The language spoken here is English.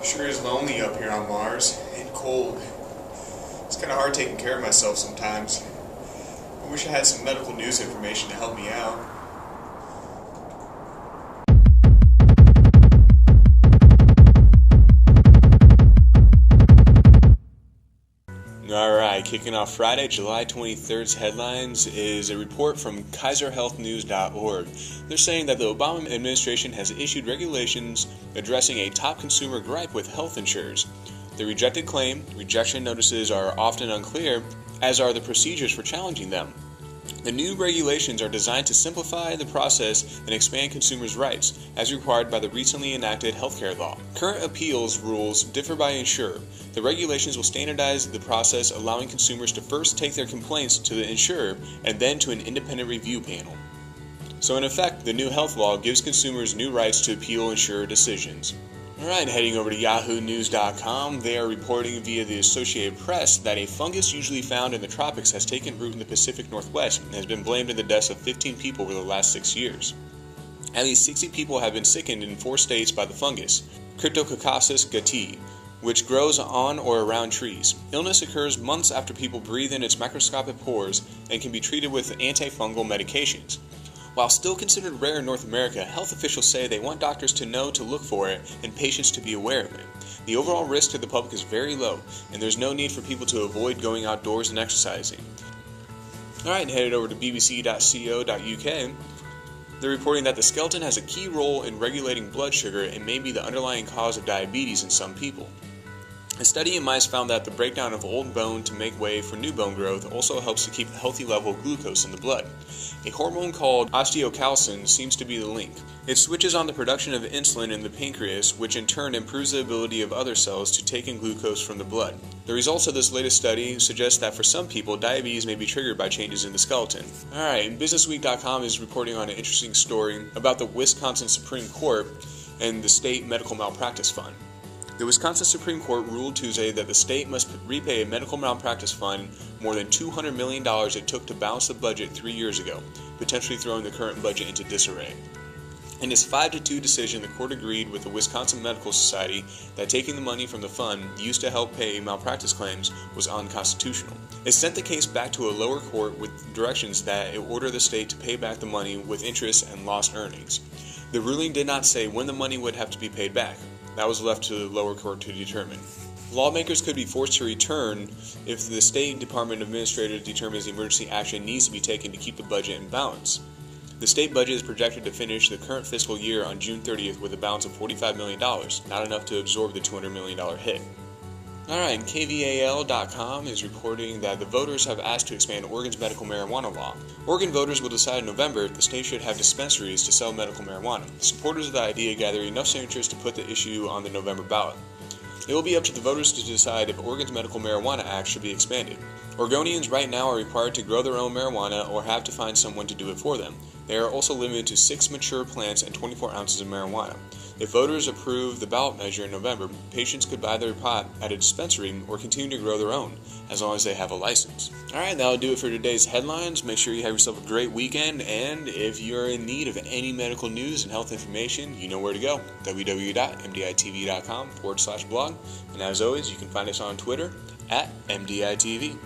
Sure is lonely up here on Mars, and cold. It's kind of hard taking care of myself sometimes. I wish I had some medical news information to help me out. Alright, kicking off Friday, July 23rd's headlines is a report from KaiserHealthNews.org. They're saying that the Obama administration has issued regulations addressing a top consumer gripe with health insurers. The rejected claim, rejection notices are often unclear, as are the procedures for challenging them. The new regulations are designed to simplify the process and expand consumers' rights, as required by the recently enacted healthcare law. Current appeals rules differ by insurer. The regulations will standardize the process, allowing consumers to first take their complaints to the insurer and then to an independent review panel. So in effect, the new health law gives consumers new rights to appeal insurer decisions. Alright, heading over to YahooNews.com, they are reporting via the Associated Press that a fungus usually found in the tropics has taken root in the Pacific Northwest and has been blamed in the deaths of 15 people over the last 6 years. At least 60 people have been sickened in 4 states by the fungus, Cryptococcus gutii, which grows on or around trees. Illness occurs months after people breathe in its microscopic pores and can be treated with antifungal medications. While still considered rare in North America, health officials say they want doctors to know to look for it and patients to be aware of it. The overall risk to the public is very low, and there's no need for people to avoid going outdoors and exercising. Alright, headed over to bbc.co.uk. They're reporting that the skeleton has a key role in regulating blood sugar and may be the underlying cause of diabetes in some people. A study in mice found that the breakdown of old bone to make way for new bone growth also helps to keep a healthy level of glucose in the blood. A hormone called osteocalcin seems to be the link. It switches on the production of insulin in the pancreas, which in turn improves the ability of other cells to take in glucose from the blood. The results of this latest study suggest that for some people, diabetes may be triggered by changes in the skeleton. Alright, BusinessWeek.com is reporting on an interesting story about the Wisconsin Supreme Court and the State Medical Malpractice Fund. The Wisconsin Supreme Court ruled Tuesday that the state must repay a medical malpractice fund more than $200 million it took to balance the budget 3 years ago, potentially throwing the current budget into disarray. In its 5-2 decision, the court agreed with the Wisconsin Medical Society that taking the money from the fund used to help pay malpractice claims was unconstitutional. It sent the case back to a lower court with directions that it order the state to pay back the money with interest and lost earnings. The ruling did not say when the money would have to be paid back. That was left to the lower court to determine. Lawmakers could be forced to return if the State Department Administrator determines emergency action needs to be taken to keep the budget in balance. The state budget is projected to finish the current fiscal year on June 30th with a balance of $45 million, not enough to absorb the $200 million hit. Alright, KVAL.com is reporting that the voters have asked to expand Oregon's medical marijuana law. Oregon voters will decide in November if the state should have dispensaries to sell medical marijuana. Supporters of the idea gather enough signatures to put the issue on the November ballot. It will be up to the voters to decide if Oregon's Medical Marijuana Act should be expanded. Oregonians right now are required to grow their own marijuana or have to find someone to do it for them. They are also limited to 6 mature plants and 24 ounces of marijuana. If voters approve the ballot measure in November, patients could buy their pot at a dispensary or continue to grow their own, as long as they have a license. Alright, that'll do it for today's headlines. Make sure you have yourself a great weekend, and if you're in need of any medical news and health information, you know where to go. www.mditv.com/blog. And as always, you can find us on Twitter @MDITV.